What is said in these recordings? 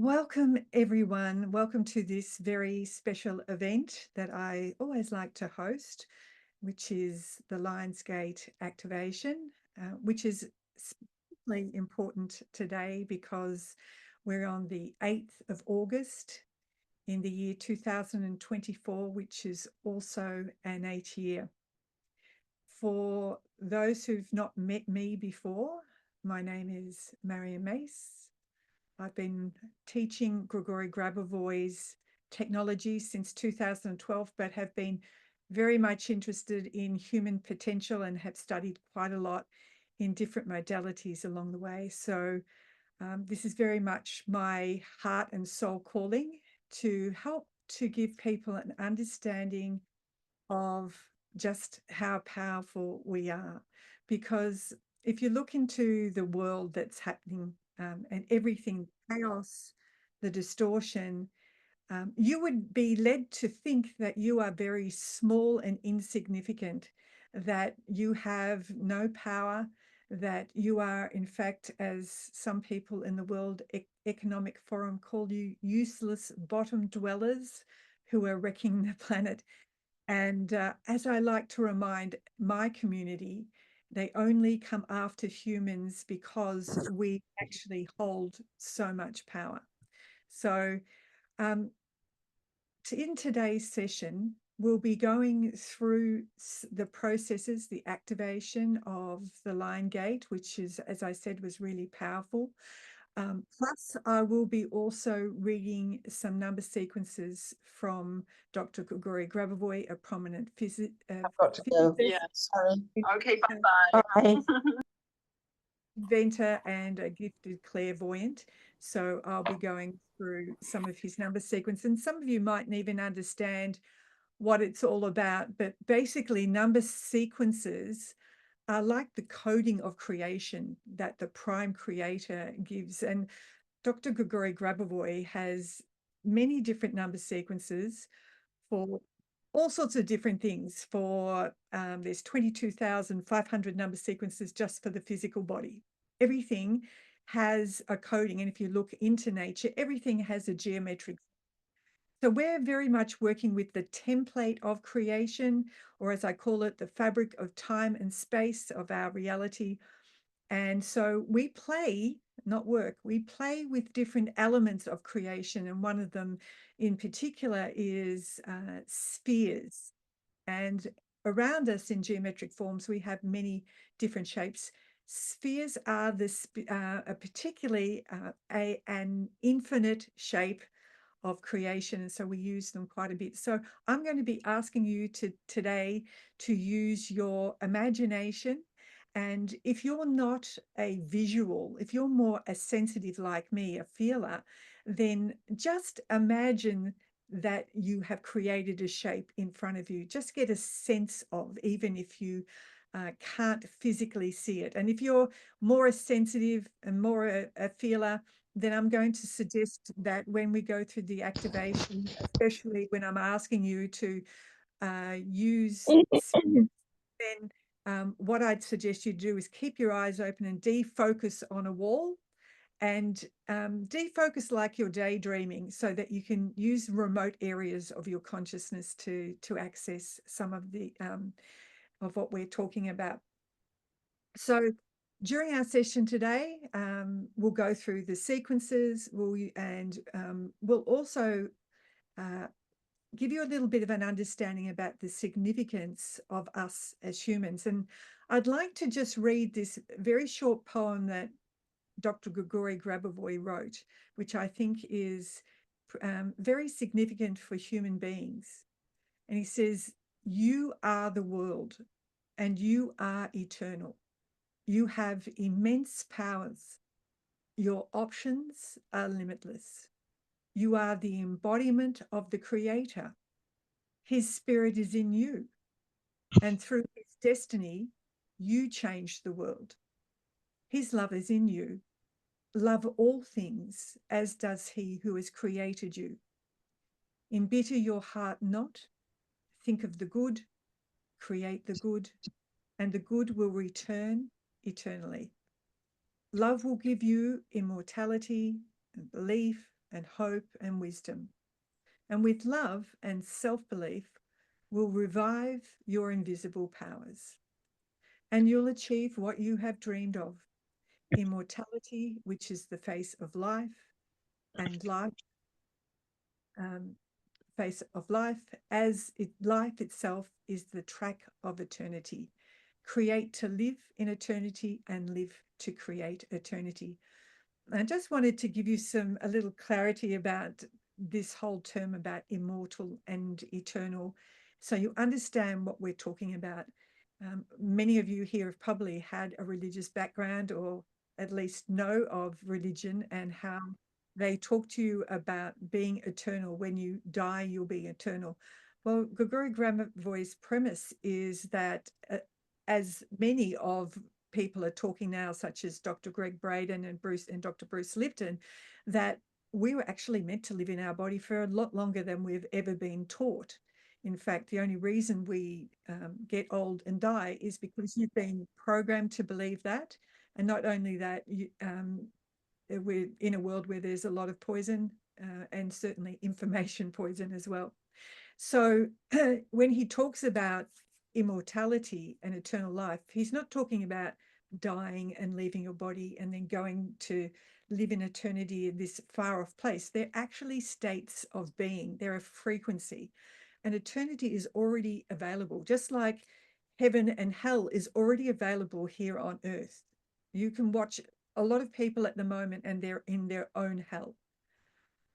Welcome, everyone. Welcome to this very special event that I always like to host, which is the Lionsgate activation, which is especially important today because we're on the 8th of August in the year 2024, which is also an 8 year. For those who've not met me before, my name is Marion Mace. I've been teaching Grigori Grabovoi's technology since 2012, but have been very much interested in human potential and have studied quite a lot in different modalities along the way. So this is very much my heart and soul calling to help to give people an understanding of just how powerful we are. Because if you look into the world that's happening and everything, chaos, the distortion, you would be led to think that you are very small and insignificant, that you have no power, that you are, in fact, as some people in the World Economic Forum call you, useless bottom dwellers who are wrecking the planet. And as I like to remind my community, they only come after humans because we actually hold so much power. So in today's session, we'll be going through the processes, the activation of the line gate, which is, as I said, was really powerful. Plus, I will be also reading some number sequences from Dr. Grigori Grabovoi, a prominent physicist. Yeah, sorry. Okay, bye-bye. Bye. Inventor and a gifted clairvoyant. So I'll be going through some of his number sequence, and some of you mightn't even understand what it's all about, but basically number sequences are like the coding of creation that the prime creator gives. And Dr. Grigori Grabovoi has many different number sequences for all sorts of different things. For there's 22,500 number sequences just for the physical body. Everything has a coding, and if you look into nature, everything has a geometric. So we're very much working with the template of creation, or as I call it, the fabric of time and space of our reality. And so we play, not work, we play with different elements of creation. And one of them in particular is spheres. And around us in geometric forms, we have many different shapes. Spheres are particularly an infinite shape of creation, and so we use them quite a bit. So I'm going to be asking you today to use your imagination. And if you're not a visual, if you're more a sensitive like me, a feeler, then just imagine that you have created a shape in front of you. Just get a sense of, even if you can't physically see it. And if you're more a sensitive and more a feeler, then I'm going to suggest that when we go through the activation, especially when I'm asking you to use spirits, then what I'd suggest you do is keep your eyes open and defocus on a wall, and defocus like you're daydreaming, so that you can use remote areas of your consciousness to access some of the of what we're talking about. So during our session today, we'll go through the sequences, we'll also give you a little bit of an understanding about the significance of us as humans. And I'd like to just read this very short poem that Dr. Grigori Grabovoi wrote, which I think is very significant for human beings. And he says, "You are the world, and you are eternal. You have immense powers. Your options are limitless. You are the embodiment of the Creator. His spirit is in you, and through his destiny, you change the world. His love is in you. Love all things, as does he who has created you. Embitter your heart not. Think of the good, create the good, and the good will return eternally. Love will give you immortality and belief and hope and wisdom. And with love and self-belief will revive your invisible powers. And you'll achieve what you have dreamed of, immortality, which is the face of life, and life, face of life, life itself is the track of eternity. Create to live in eternity and live to create eternity. I just wanted to give you a little clarity about this whole term about immortal and eternal, so you understand what we're talking about. Many of you here have probably had a religious background, or at least know of religion and how they talk to you about being eternal. When you die, you'll be eternal. Well, Grigori Grabovoi's premise is that as many of people are talking now, such as Dr. Greg Braden and Dr. Bruce Lipton, that we were actually meant to live in our body for a lot longer than we've ever been taught. In fact, the only reason we get old and die is because you've been programmed to believe that. And not only that, we're in a world where there's a lot of poison and certainly information poison as well. So when he talks about immortality and eternal life, he's not talking about dying and leaving your body and then going to live in eternity in this far off place. They're actually states of being. They're a frequency, and eternity is already available, just like heaven and hell is already available here on earth. You can watch a lot of people at the moment and they're in their own hell.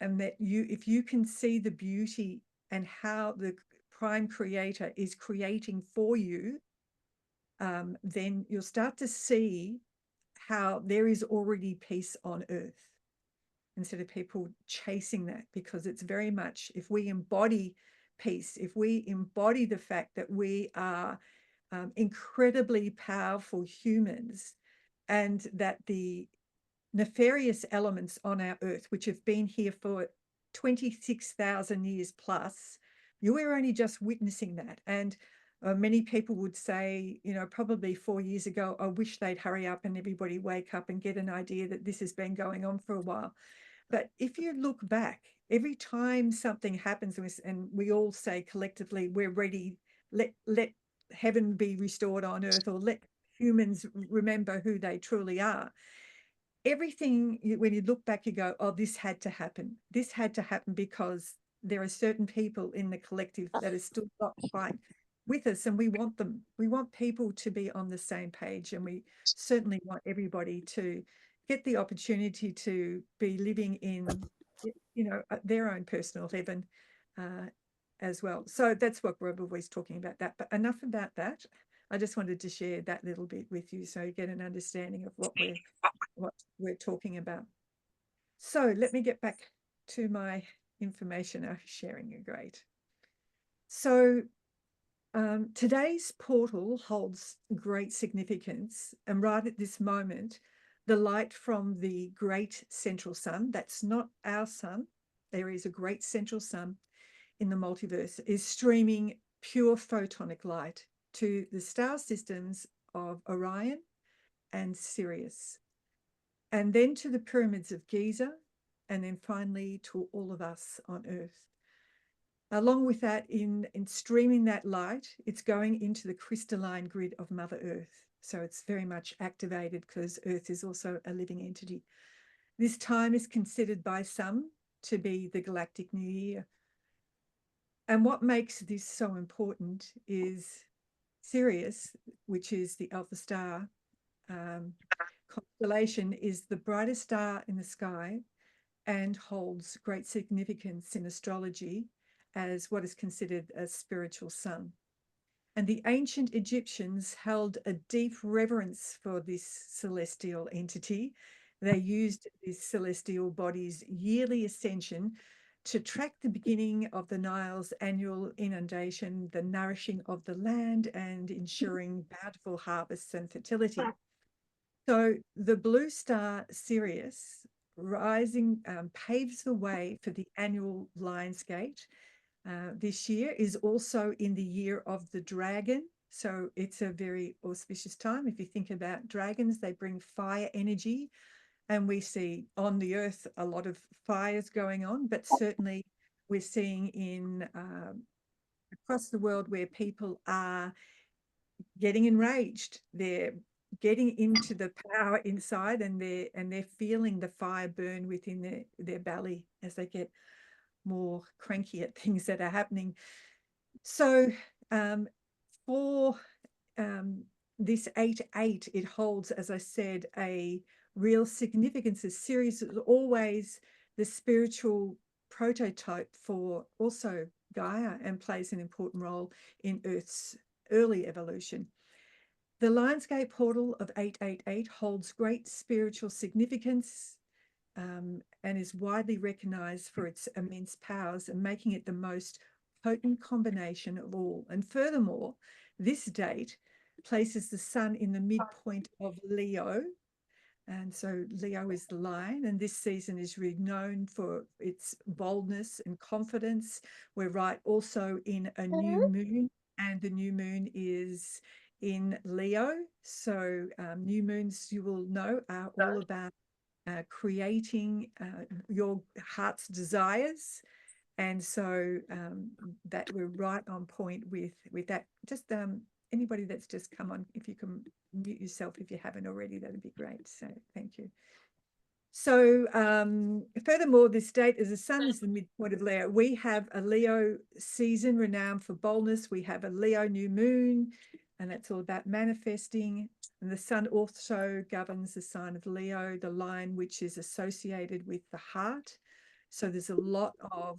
And that if you can see the beauty and how the prime creator is creating for you, then you'll start to see how there is already peace on earth, instead of people chasing that, because it's very much, if we embody peace, if we embody the fact that we are incredibly powerful humans, and that the nefarious elements on our earth, which have been here for 26,000 years plus, you are only just witnessing that. And many people would say, probably 4 years ago, I wish they'd hurry up and everybody wake up and get an idea that this has been going on for a while. But if you look back, every time something happens, and we all say collectively, we're ready, let heaven be restored on earth, or let humans remember who they truly are. Everything, when you look back, you go, oh, this had to happen. This had to happen because there are certain people in the collective that are still not quite with us, and we want them. We want people to be on the same page, and we certainly want everybody to get the opportunity to be living in, their own personal heaven as well. So that's what we're always talking about that. But enough about that. I just wanted to share that little bit with you so you get an understanding of what we're talking about. So let me get back to my information I'm sharing. Great. So today's portal holds great significance, and right at this moment, the light from the great central sun, that's not our sun, there is a great central sun in the multiverse, is streaming pure photonic light to the star systems of Orion and Sirius, and then to the pyramids of Giza, and then finally to all of us on Earth. Along with that, in streaming that light, it's going into the crystalline grid of Mother Earth. So it's very much activated because Earth is also a living entity. This time is considered by some to be the galactic new year. And what makes this so important is Sirius, which is the Alpha Star constellation, is the brightest star in the sky and holds great significance in astrology as what is considered a spiritual sun. And the ancient Egyptians held a deep reverence for this celestial entity. They used this celestial body's yearly ascension to track the beginning of the Nile's annual inundation, the nourishing of the land, and ensuring bountiful harvests and fertility. So the blue star Sirius rising paves the way for the annual Lion's Gate. This year is also in the year of the dragon. So it's a very auspicious time. If you think about dragons, they bring fire energy, And we see on the earth a lot of fires going on, but certainly we're seeing in across the world where people are getting enraged. They're getting into the power inside, and they're feeling the fire burn within their belly as they get more cranky at things that are happening. So for this 8-8, it holds, as I said, a real significance. The Sirius is always the spiritual prototype for also Gaia, and plays an important role in Earth's early evolution. The Lionsgate portal of 888 holds great spiritual significance and is widely recognized for its immense powers, and making it the most potent combination of all. And furthermore, this date places the sun in the midpoint of Leo. And so Leo is the lion, and this season is renowned for its boldness and confidence. We're right also in a new moon, and the new moon is in Leo. So new moons, you will know, are all about creating your heart's desires. And so that we're right on point with that. Just anybody that's just come on, if you can mute yourself if you haven't already, that'd be great. So thank you. So furthermore, this date, as the sun is the midpoint of Leo, we have a Leo season renowned for boldness. We have a Leo new moon, and that's all about manifesting. And the sun also governs the sign of Leo, the lion, which is associated with the heart. So there's a lot of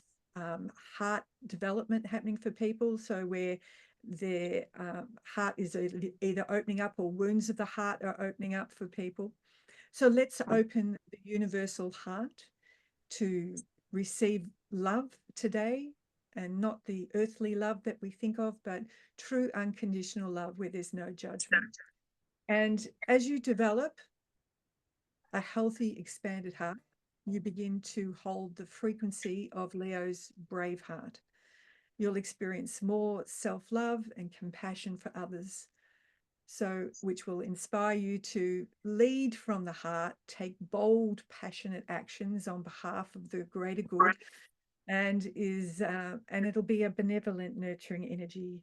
heart development happening for people. So where their heart is either opening up, or wounds of the heart are opening up for people. So let's open the universal heart to receive love today, and not the earthly love that we think of, but true unconditional love where there's no judgment. And as you develop a healthy, expanded heart, you begin to hold the frequency of Leo's brave heart. You'll experience more self-love and compassion for others, so which will inspire you to lead from the heart, take bold, passionate actions on behalf of the greater good, and it'll be a benevolent, nurturing energy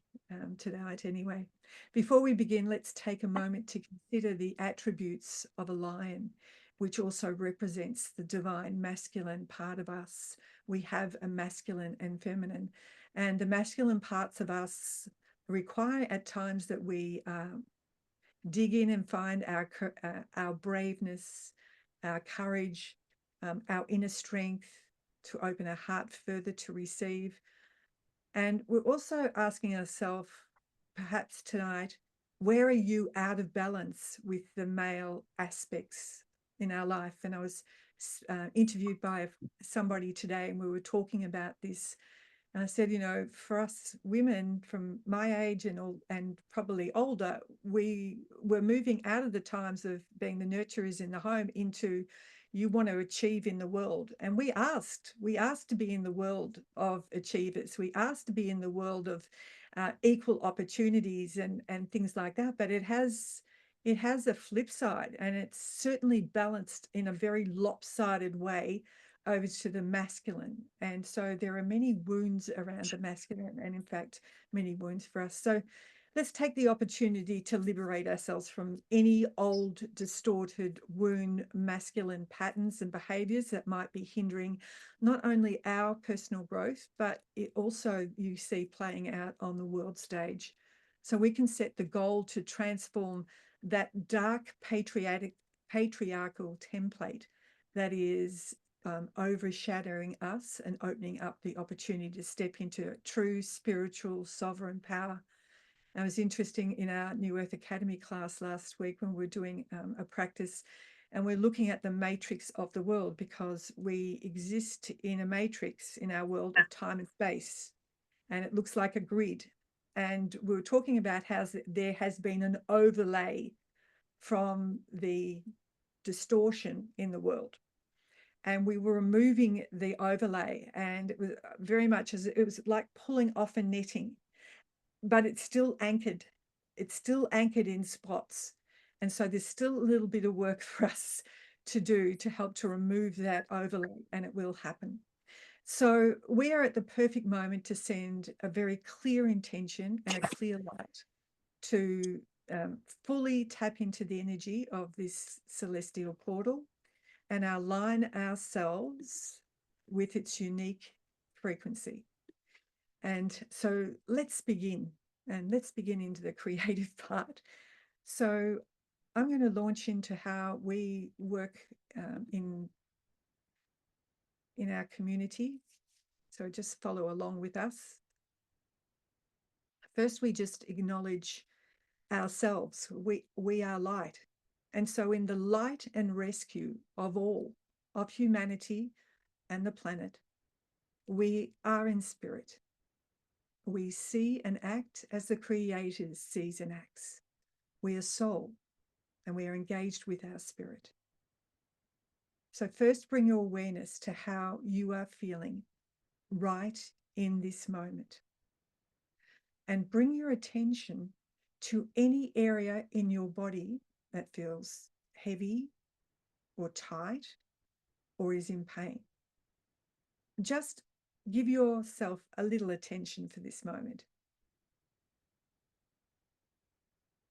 tonight anyway. Before we begin, let's take a moment to consider the attributes of a lion, which also represents the divine masculine part of us. We have a masculine and feminine, and the masculine parts of us require at times that we dig in and find our braveness, our courage, our inner strength to open our heart further to receive. And we're also asking ourselves, perhaps tonight, where are you out of balance with the male aspects in our life? And I was interviewed by somebody today, and we were talking about this. And I said, you know, for us women from my age and probably older, we were moving out of the times of being the nurturers in the home into you want to achieve in the world. And we asked to be in the world of achievers. We asked to be in the world of equal opportunities and things like that. But it has a flip side, and it's certainly balanced in a very lopsided way over to the masculine. And so there are many wounds around the masculine, and in fact, many wounds for us. So let's take the opportunity to liberate ourselves from any old, distorted, wound masculine patterns and behaviors that might be hindering not only our personal growth, but it also you see playing out on the world stage. So we can set the goal to transform that dark patriarchal template that is overshadowing us, and opening up the opportunity to step into true spiritual sovereign power. And it was interesting in our New Earth Academy class last week when we were doing a practice, and we're looking at the matrix of the world, because we exist in a matrix in our world of time and space, and it looks like a grid. And we were talking about how there has been an overlay from the distortion in the world, and we were removing the overlay, and it was very much as it was like pulling off a netting, but it's still anchored. It's still anchored in spots. And so there's still a little bit of work for us to do to help to remove that overlay, and it will happen. So we are at the perfect moment to send a very clear intention and a clear light to fully tap into the energy of this celestial portal and align ourselves with its unique frequency. And so let's begin, and let's begin into the creative part. So I'm going to launch into how we work in our community. So just follow along with us. First, we just acknowledge ourselves. We are light. And so in the light and rescue of all, of humanity and the planet, we are in spirit. We see and act as the Creator sees and acts. We are soul, and we are engaged with our spirit. So first, bring your awareness to how you are feeling right in this moment. And bring your attention to any area in your body that feels heavy or tight or is in pain. Just give yourself a little attention for this moment.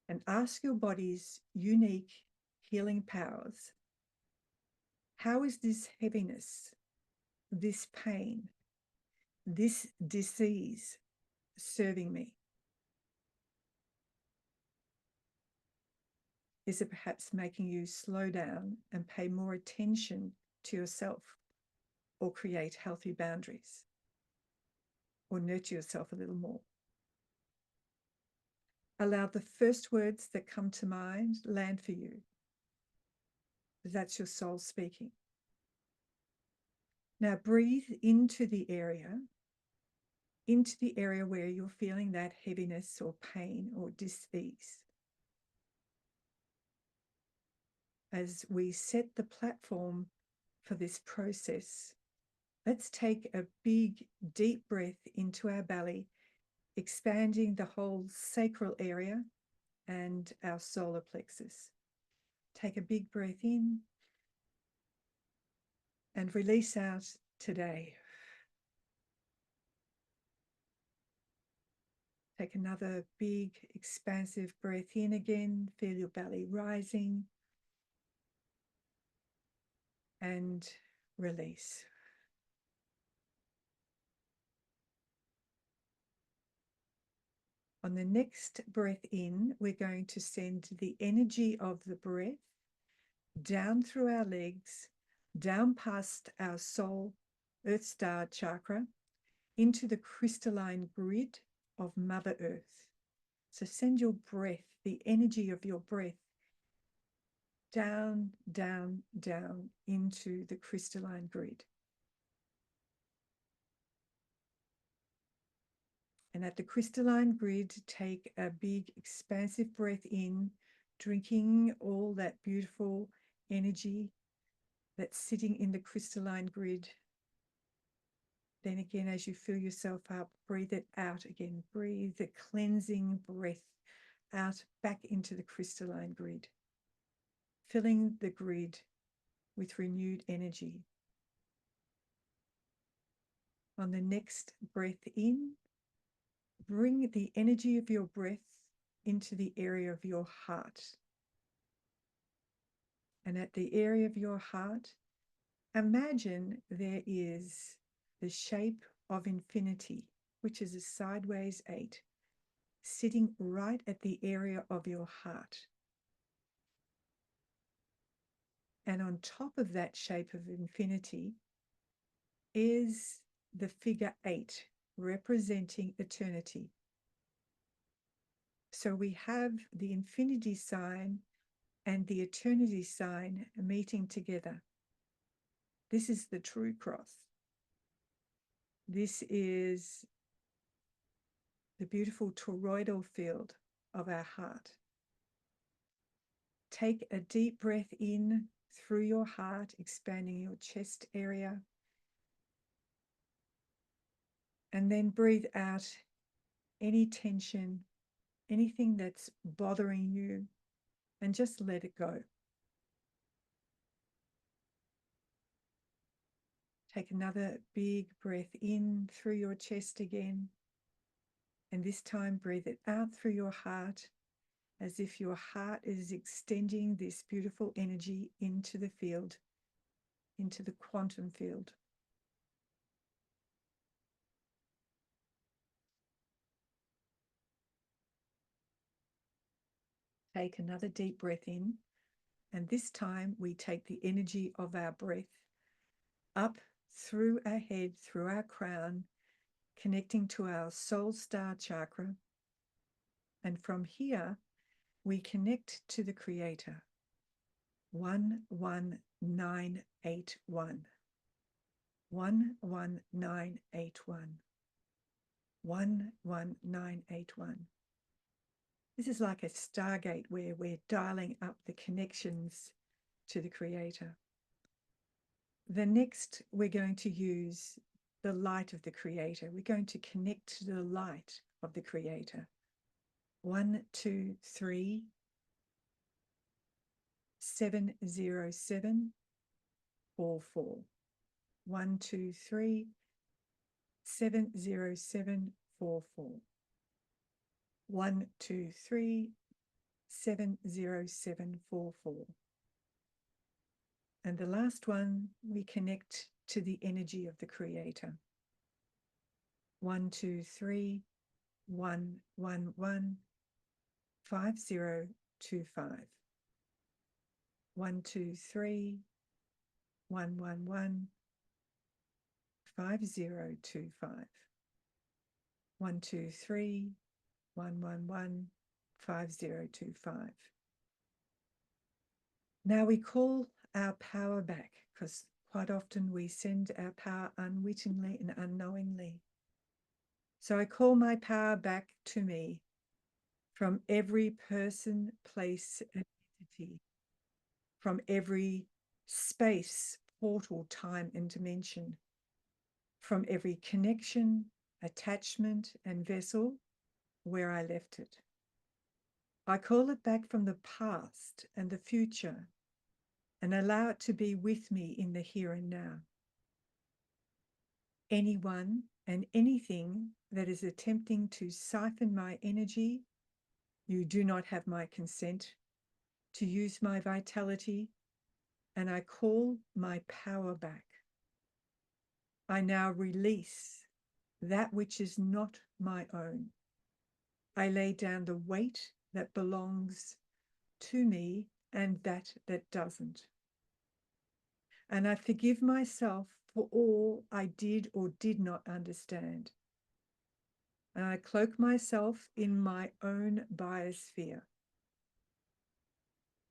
And ask your body's unique healing powers, how is this heaviness, this pain, this disease serving me? Is it perhaps making you slow down and pay more attention to yourself, or create healthy boundaries, or nurture yourself a little more? Allow the first words that come to mind land for you. That's your soul speaking. Now breathe into the area where you're feeling that heaviness or pain or dis-ease. As we set the platform for this process, let's take a big, deep breath into our belly, expanding the whole sacral area and our solar plexus. Take a big breath in and release out today. Take another big, expansive breath in again. Feel your belly rising. And release. On the next breath in, we're going to send the energy of the breath down through our legs, down past our soul, Earth Star chakra, into the crystalline grid of Mother Earth. So send your breath, the energy of your breath, down, down, down into the crystalline grid. And at the crystalline grid, take a big expansive breath in, drinking all that beautiful energy that's sitting in the crystalline grid. Then again, as you fill yourself up, breathe it out again. Breathe the cleansing breath out back into the crystalline grid, filling the grid with renewed energy. On the next breath in, bring the energy of your breath into the area of your heart. And at the area of your heart, imagine there is the shape of infinity, which is a sideways 8, sitting right at the area of your heart. And on top of that shape of infinity is the figure 8, representing eternity. So we have the infinity sign and the eternity sign meeting together. This is the true cross. This is the beautiful toroidal field of our heart. Take a deep breath in through your heart, expanding your chest area. And then breathe out any tension, anything that's bothering you, and just let it go. Take another big breath in through your chest again. And this time breathe it out through your heart, as if your heart is extending this beautiful energy into the field, into the quantum field. Take another deep breath in, and this time we take the energy of our breath up through our head, through our crown, connecting to our soul star chakra. And from here, we connect to the Creator. 11981. 11981. 11981. This is like a stargate where we're dialing up the connections to the Creator. The next, we're going to use the light of the Creator. We're going to connect to the light of the Creator. 123 707 44. 123 707 44. 123 707 44. And the last one, we connect to the energy of the Creator. 123 111 5025. 123 111 5025. 123 111 5025. Now we call our power back, because quite often we send our power unwittingly and unknowingly. So I call my power back to me from every person, place, and entity, from every space, portal, time, and dimension, from every connection, attachment, and vessel where I left it. I call it back from the past and the future and allow it to be with me in the here and now. Anyone and anything that is attempting to siphon my energy, you do not have my consent to use my vitality, and I call my power back. I now release that which is not my own. I lay down the weight that belongs to me and that doesn't. And I forgive myself for all I did or did not understand. And I cloak myself in my own biosphere,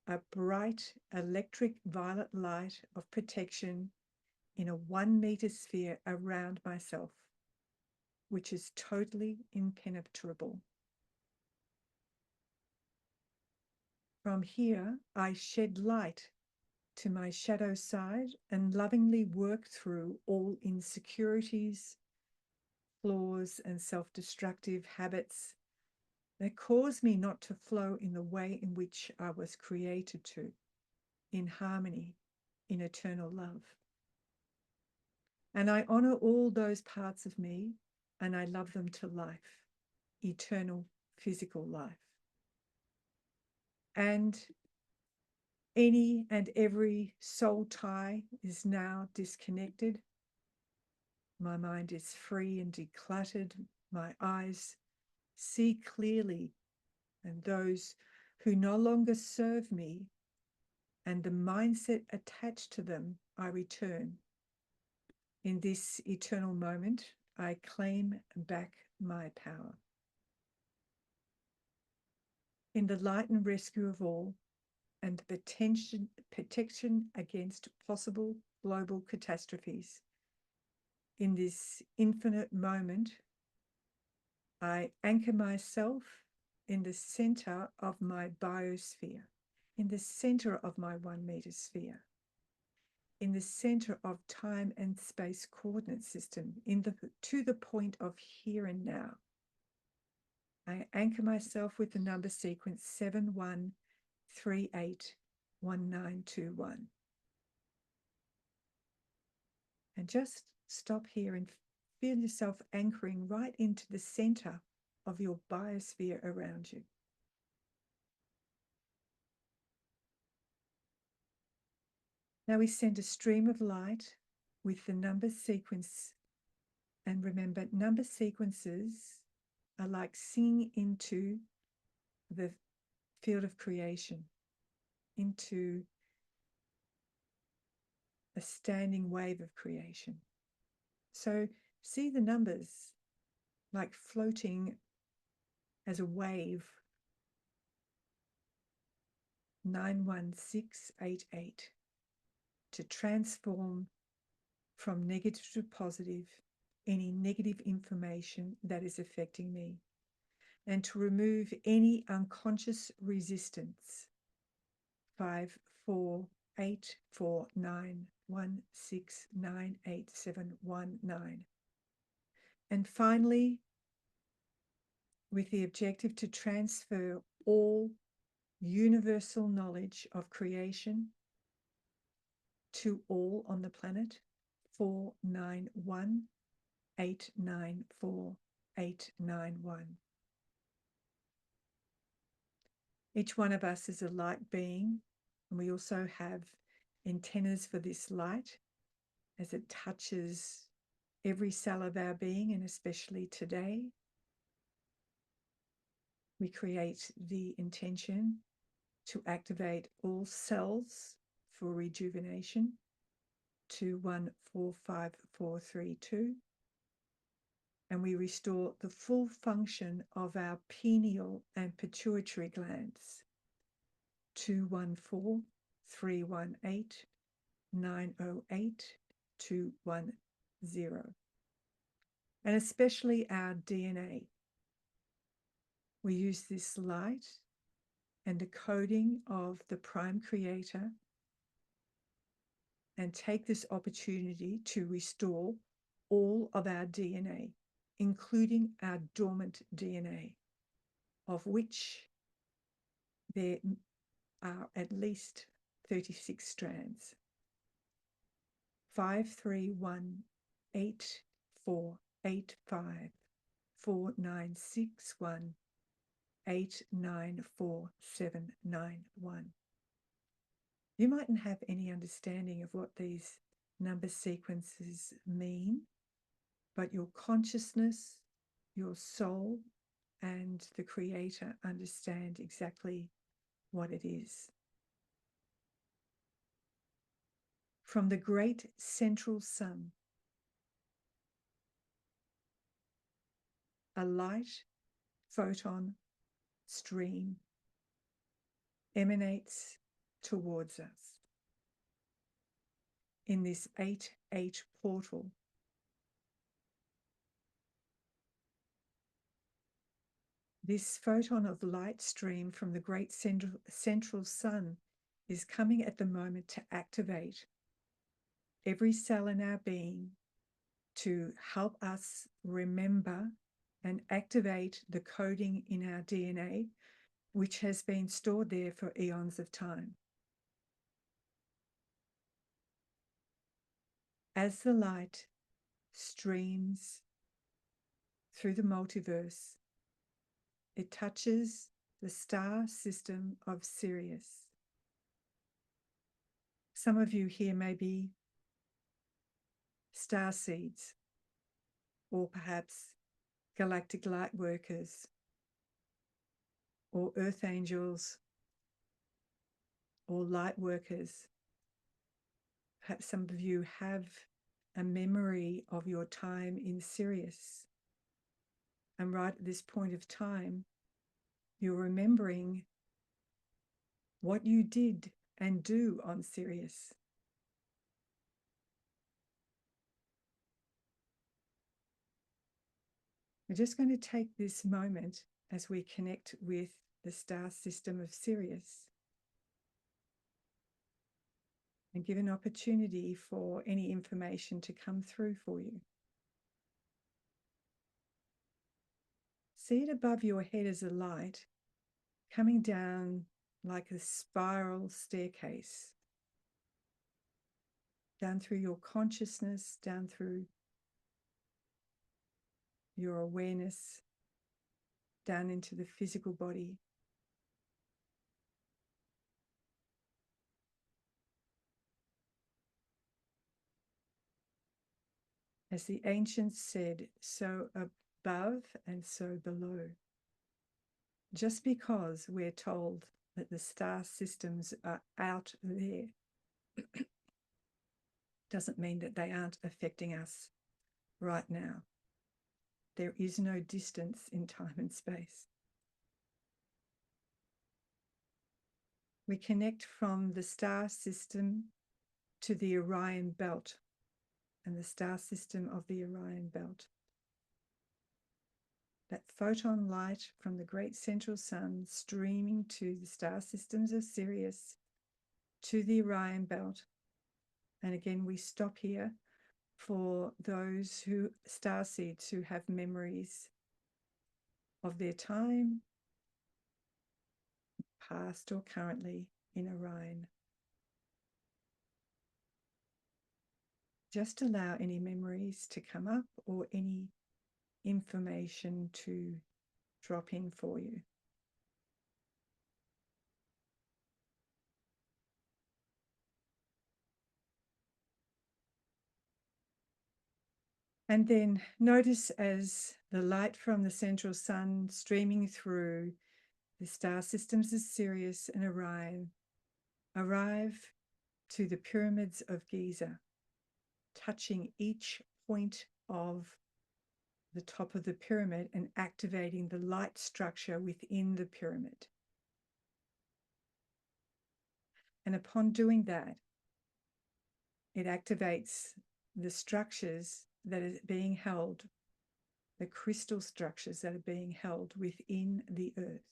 a bright electric violet light of protection in a 1 meter sphere around myself, which is totally impenetrable. From here, I shed light to my shadow side and lovingly work through all insecurities, flaws, and self-destructive habits that cause me not to flow in the way in which I was created to, in harmony, in eternal love. And I honor all those parts of me, and I love them to life, eternal physical life. And any and every soul tie is now disconnected. My mind is free and decluttered. My eyes see clearly, and those who no longer serve me and the mindset attached to them, I return. In this eternal moment, I claim back my power. In the light and rescue of all, and protection against possible global catastrophes. In this infinite moment, I anchor myself in the center of my biosphere, in the center of my 1 meter sphere, in the center of time and space coordinate system, to the point of here and now. I anchor myself with the number sequence 71381921. And just stop here and feel yourself anchoring right into the center of your biosphere around you. Now we send a stream of light with the number sequence. And remember, number sequences are like singing into the field of creation, into a standing wave of creation. So see the numbers like floating as a wave. 91688 to transform from negative to positive any negative information that is affecting me, and to remove any unconscious resistance. 5484916987119. And finally, with the objective to transfer all universal knowledge of creation to all on the planet, 491894891. Each one of us is a light being, and we also have antennas for this light as it touches every cell of our being, and especially today. We create the intention to activate all cells for rejuvenation to 145432, and we restore the full function of our pineal and pituitary glands, 214318908210, and especially our DNA. We use this light and the coding of the Prime Creator and take this opportunity to restore all of our DNA, including our dormant DNA, of which there are at least 36 strands. 53184854961894791. You mightn't have any understanding of what these number sequences mean, but your consciousness, your soul, and the Creator understand exactly what it is. From the great central sun, a light photon stream emanates towards us in this 8-8 portal. This photon of light stream from the great central sun is coming at the moment to activate every cell in our being, to help us remember and activate the coding in our DNA, which has been stored there for eons of time. As the light streams through the multiverse, it touches the star system of Sirius. Some of you here may be star seeds, or perhaps galactic light workers, or earth angels, or light workers. Perhaps some of you have a memory of your time in Sirius. And right at this point of time, you're remembering what you did and do on Sirius. We're just going to take this moment as we connect with the star system of Sirius and give an opportunity for any information to come through for you. See it above your head as a light coming down like a spiral staircase down through your consciousness, down through your awareness, down into the physical body. As the ancients said, so above and so below. Just because we're told that the star systems are out there doesn't mean that they aren't affecting us right now. There is no distance in time and space. We connect from the star system to the Orion belt and the star system of the Orion belt. That photon light from the great central sun streaming to the star systems of Sirius, to the Orion belt. And again, we stop here for those who starseeds who have memories of their time, past or currently, in Orion. Just allow any memories to come up or any information to drop in for you. And then notice as the light from the central sun streaming through the star systems of Sirius and Orion arrive to the pyramids of Giza, touching each point of the top of the pyramid and activating the light structure within the pyramid. And upon doing that, it activates the structures that are being held, the crystal structures that are being held within the earth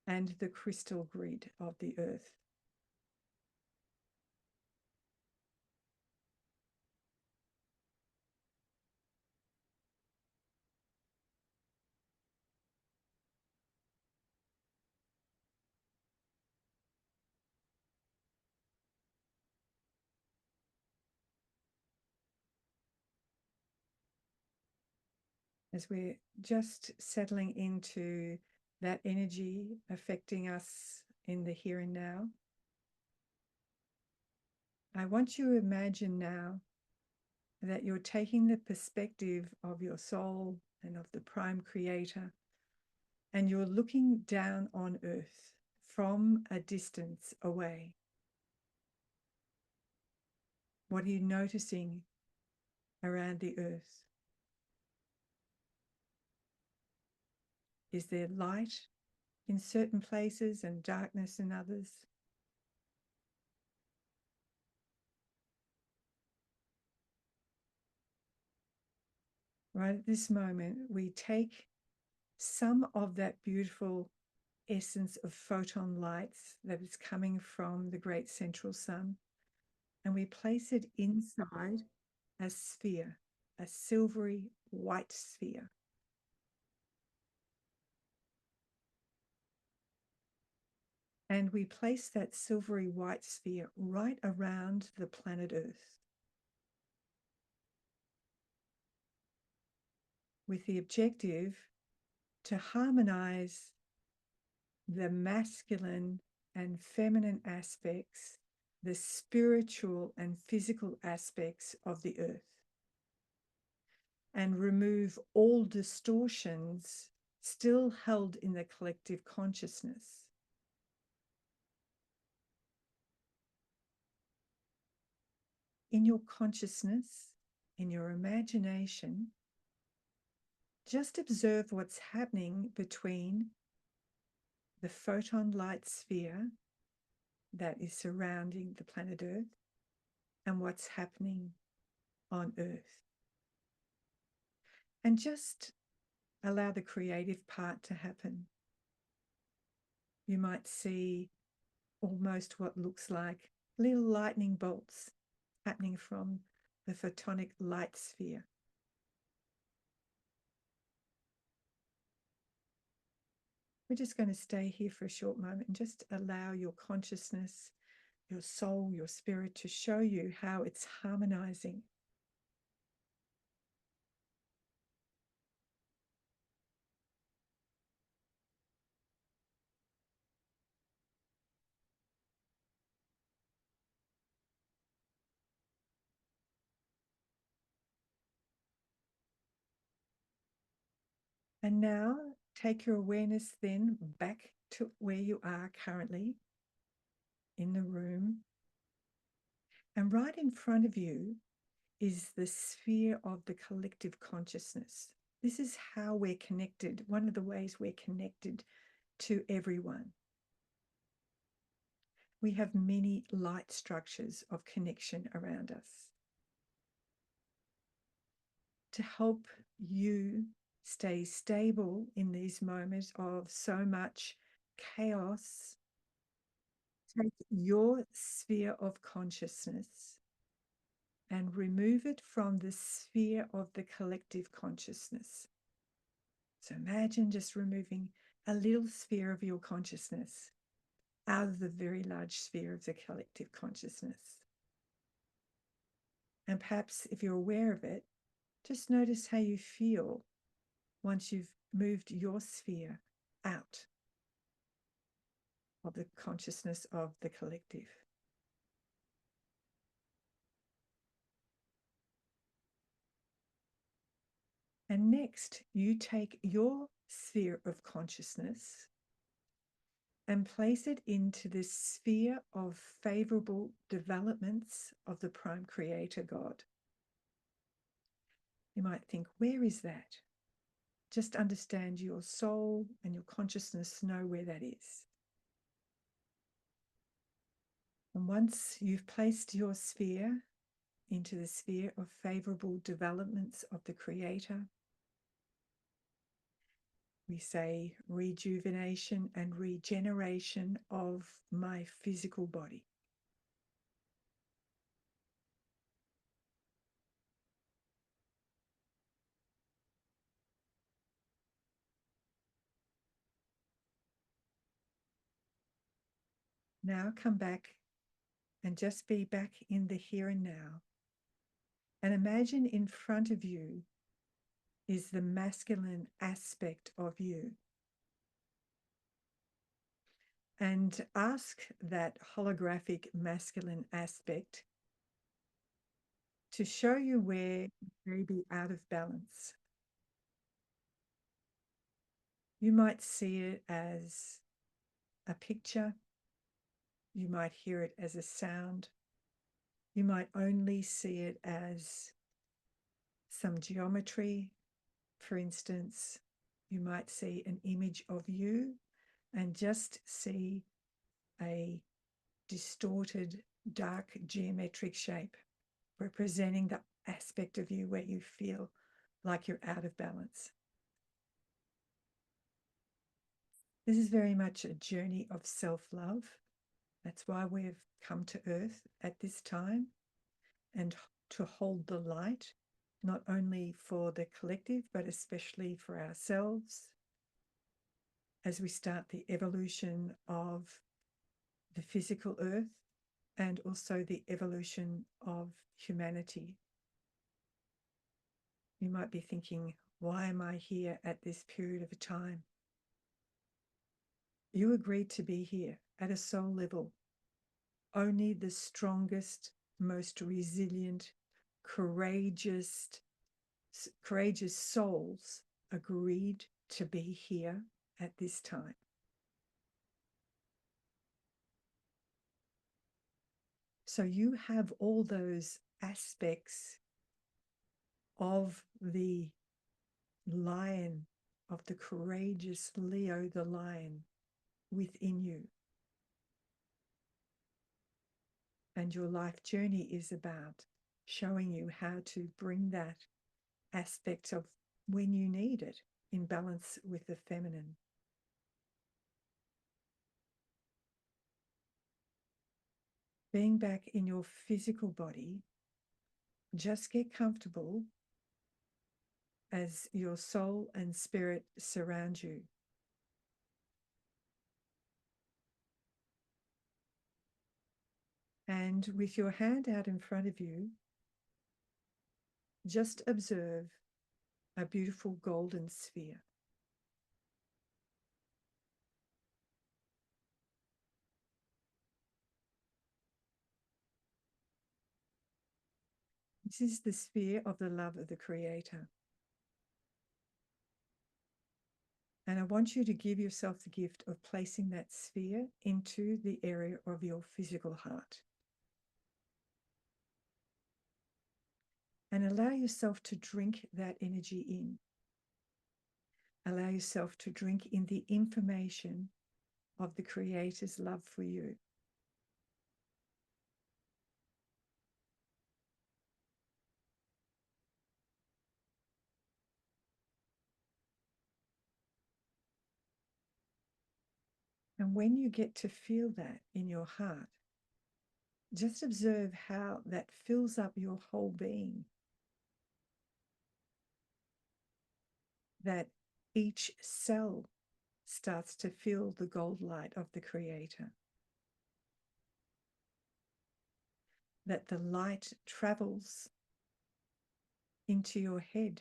and the crystal grid of the earth. As we're just settling into that energy affecting us in the here and now, I want you to imagine now that you're taking the perspective of your soul and of the prime creator, and you're looking down on earth from a distance away. What are you noticing around the earth? Is there light in certain places and darkness in others? Right at this moment, we take some of that beautiful essence of photon lights that is coming from the great central sun, and we place it inside a sphere, a silvery white sphere. And we place that silvery white sphere right around the planet Earth, with the objective to harmonize the masculine and feminine aspects, the spiritual and physical aspects of the earth, and remove all distortions still held in the collective consciousness. In your consciousness, in your imagination, just observe what's happening between the photon light sphere that is surrounding the planet Earth and what's happening on Earth. And just allow the creative part to happen. You might see almost what looks like little lightning bolts happening from the photonic light sphere. We're just going to stay here for a short moment and just allow your consciousness your soul, your spirit, to show you how it's harmonizing. And now take your awareness then back to where you are currently in the room. And right in front of you is the sphere of the collective consciousness. This is how we're connected, one of the ways we're connected to everyone. We have many light structures of connection around us. To help you stay stable in these moments of so much chaos, take your sphere of consciousness and remove it from the sphere of the collective consciousness. So imagine just removing a little sphere of your consciousness out of the very large sphere of the collective consciousness. And perhaps if you're aware of it, just notice how you feel once you've moved your sphere out of the consciousness of the collective. And next, you take your sphere of consciousness and place it into the sphere of favorable developments of the Prime Creator God. You might think, where is that? Just understand your soul and your consciousness know where that is. And once you've placed your sphere into the sphere of favorable developments of the Creator, we say rejuvenation and regeneration of my physical body. Now come back and just be back in the here and now. And imagine in front of you is the masculine aspect of you. And ask that holographic masculine aspect to show you where you may be out of balance. You might see it as a picture. You might hear it as a sound. You might only see it as some geometry. For instance, you might see an image of you and just see a distorted, dark geometric shape representing the aspect of you where you feel like you're out of balance. This is very much a journey of self-love. That's why we've come to Earth at this time, and to hold the light, not only for the collective, but especially for ourselves as we start the evolution of the physical Earth and also the evolution of humanity. You might be thinking, why am I here at this period of time? You agreed to be here at a soul level. Only the strongest, most resilient, courageous souls agreed to be here at this time. So you have all those aspects of the lion, of the courageous Leo the lion within you. And your life journey is about showing you how to bring that aspect of when you need it in balance with the feminine. Being back in your physical body, just get comfortable as your soul and spirit surround you. And with your hand out in front of you, just observe a beautiful golden sphere. This is the sphere of the love of the Creator. And I want you to give yourself the gift of placing that sphere into the area of your physical heart. And allow yourself to drink that energy in. Allow yourself to drink in the information of the Creator's love for you. And when you get to feel that in your heart, just observe how that fills up your whole being. That each cell starts to feel the gold light of the Creator. That the light travels into your head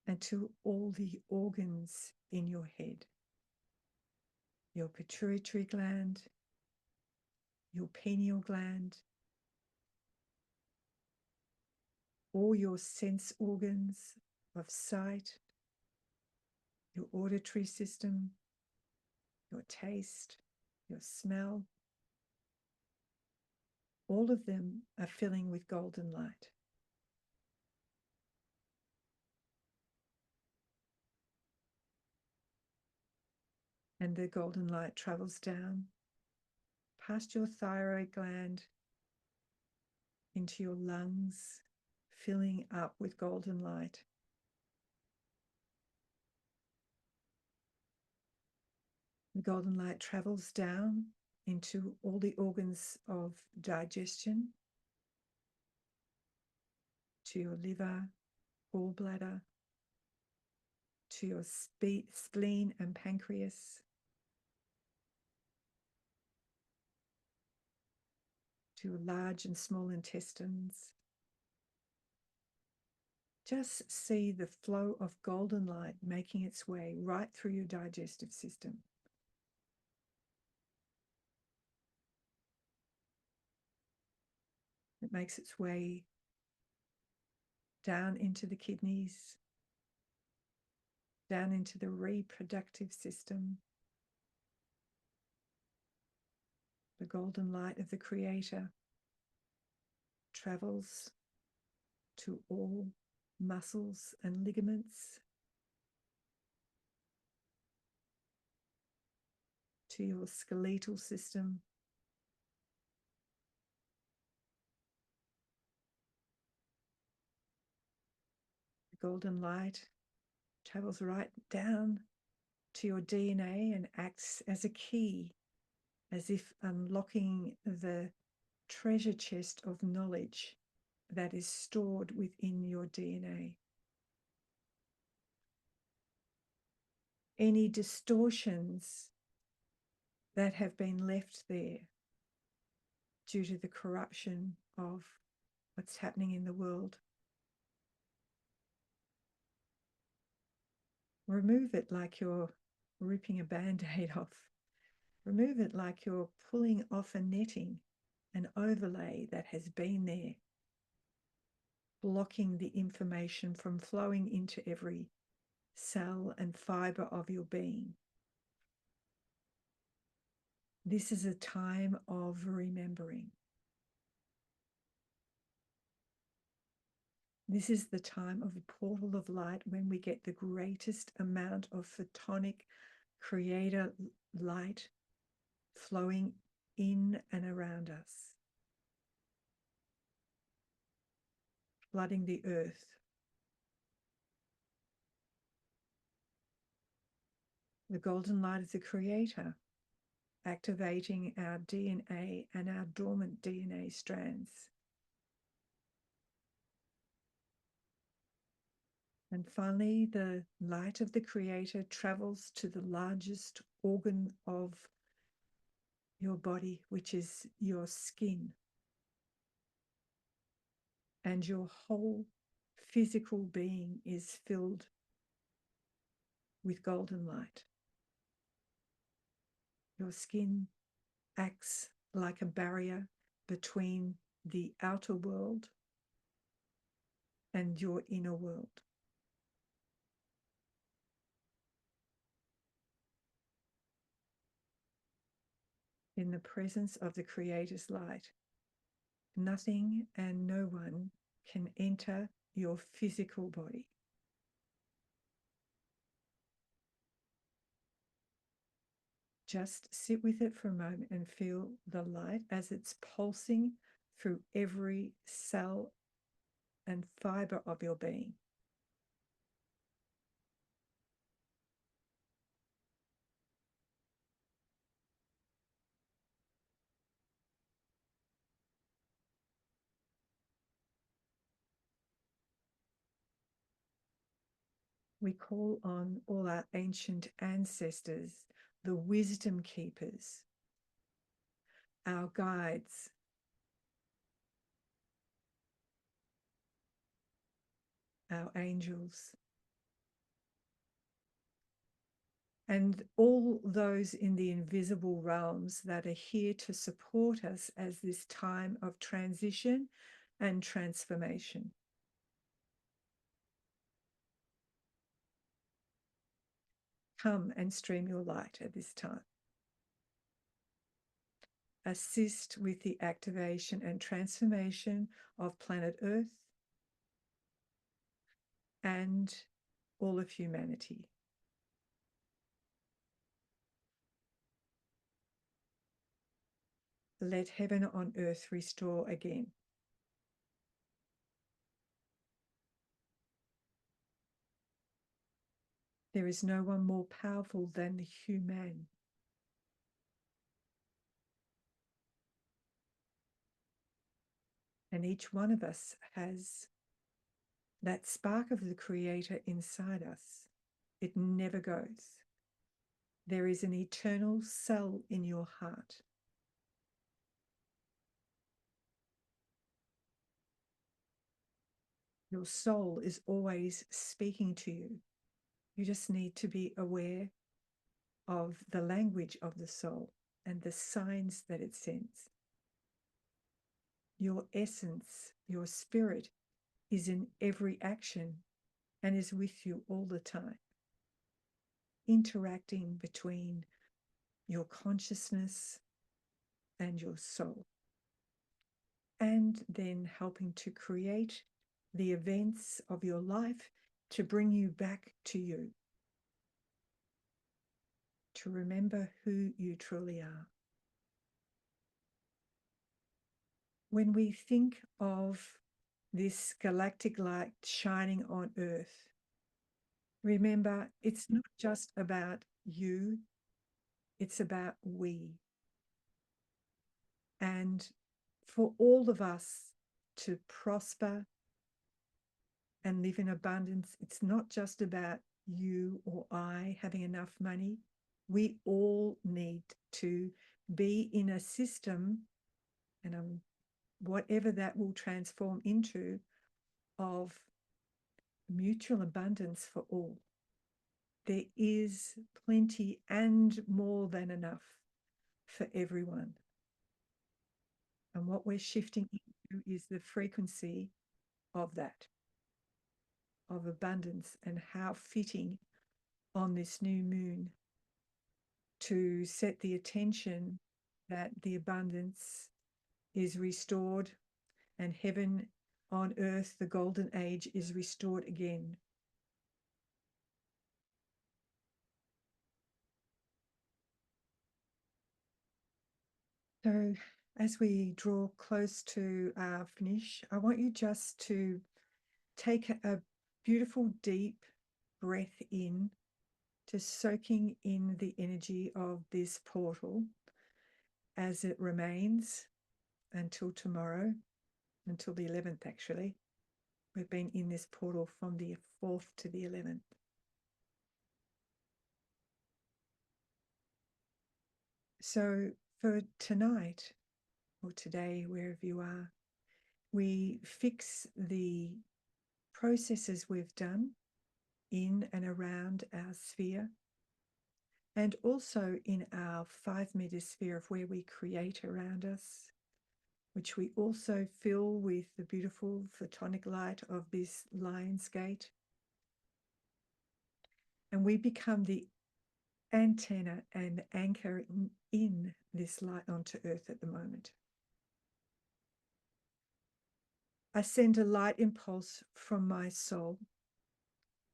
and to all the organs in your head. Your pituitary gland, your pineal gland, all your sense organs of sight, your auditory system, your taste, your smell, all of them are filling with golden light. And the golden light travels down past your thyroid gland into your lungs, filling up with golden light. The golden light travels down into all the organs of digestion, to your liver, gallbladder, to your spleen and pancreas, to your large and small intestines. Just see the flow of golden light making its way right through your digestive system. It makes its way down into the kidneys, down into the reproductive system. The golden light of the Creator travels to all muscles and ligaments, to your skeletal system, the golden light travels right down to your DNA and acts as a key, as if unlocking the treasure chest of knowledge that is stored within your DNA. Any distortions that have been left there due to the corruption of what's happening in the world, remove it like you're ripping a band-aid off. Remove it like you're pulling off a netting, an overlay that has been there, blocking the information from flowing into every cell and fiber of your being. This is a time of remembering. This is the time of a portal of light when we get the greatest amount of photonic creator light flowing in and around us, flooding the earth. The golden light of the Creator, activating our DNA and our dormant DNA strands. And finally, the light of the Creator travels to the largest organ of your body, which is your skin, and your whole physical being is filled with golden light. Your skin acts like a barrier between the outer world and your inner world. In the presence of the Creator's light, nothing and no one can enter your physical body. Just sit with it for a moment and feel the light as it's pulsing through every cell and fiber of your being. We call on all our ancient ancestors, the wisdom keepers, our guides, our angels, and all those in the invisible realms that are here to support us as this time of transition and transformation. Come and stream your light at this time. Assist with the activation and transformation of planet Earth and all of humanity. Let heaven on earth restore again. There is no one more powerful than the human. And each one of us has that spark of the Creator inside us. It never goes. There is an eternal cell in your heart. Your soul is always speaking to you. You just need to be aware of the language of the soul and the signs that it sends. Your essence, your spirit, is in every action and is with you all the time, interacting between your consciousness and your soul, and then helping to create the events of your life to bring you back to you, to remember who you truly are. When we think of this galactic light shining on Earth, remember, it's not just about you, it's about we. And for all of us to prosper and live in abundance, it's not just about you or I having enough money. We all need to be in a system, and whatever that will transform into, of mutual abundance for all. There is plenty and more than enough for everyone. And what we're shifting into is the frequency of that, of abundance, and how fitting on this new moon to set the attention that the abundance is restored and heaven on earth, the golden age, is restored again. So as we draw close to our finish, I want you just to take a beautiful deep breath in, just soaking in the energy of this portal as it remains until tomorrow, until the 11th actually. We've been in this portal from the 4th to the 11th. So For tonight or today, wherever you are, we fix the processes we've done in and around our sphere, and also in our 5-meter sphere of where we create around us, which we also fill with the beautiful photonic light of this Lion's Gate. And we become the antenna and anchor in this light onto Earth at the moment. I send a light impulse from my soul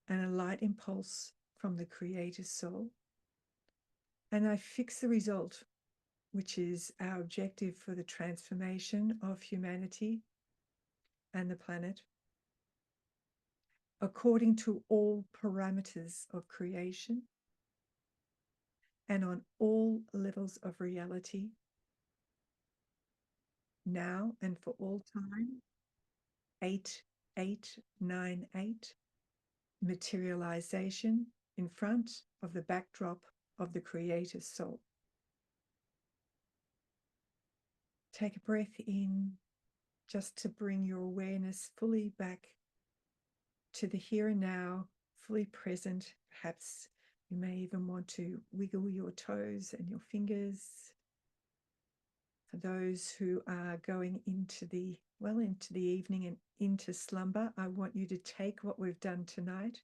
and a light impulse from the Creator's soul, and I fix the result, which is our objective for the transformation of humanity and the planet, according to all parameters of creation and on all levels of reality, now and for all time. 8898, materialization in front of the backdrop of the Creator's soul. Take a breath in, just to bring your awareness fully back to the here and now, fully present. Perhaps you may even want to wiggle your toes and your fingers. For those who are going into the evening and into slumber, I want you to take what we've done tonight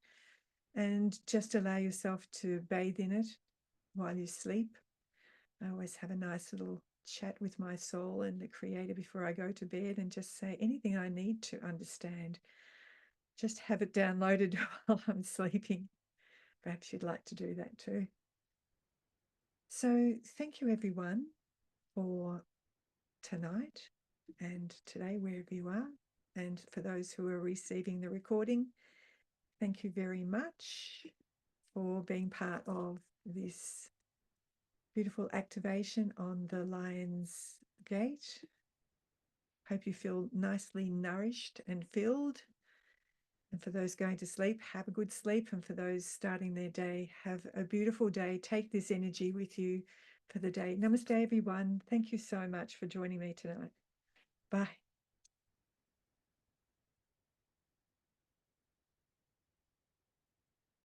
and just allow yourself to bathe in it while you sleep. I always have a nice little chat with my soul and the Creator before I go to bed, and just say anything I need to understand. Just have it downloaded while I'm sleeping. Perhaps you'd like to do that too. So thank you everyone for tonight and today, wherever you are. And for those who are receiving the recording, thank you very much for being part of this beautiful activation on the Lion's Gate. Hope you feel nicely nourished and filled. And for those going to sleep, have a good sleep. And for those starting their day, have a beautiful day. Take this energy with you for the day. Namaste, everyone. Thank you so much for joining me tonight. Bye.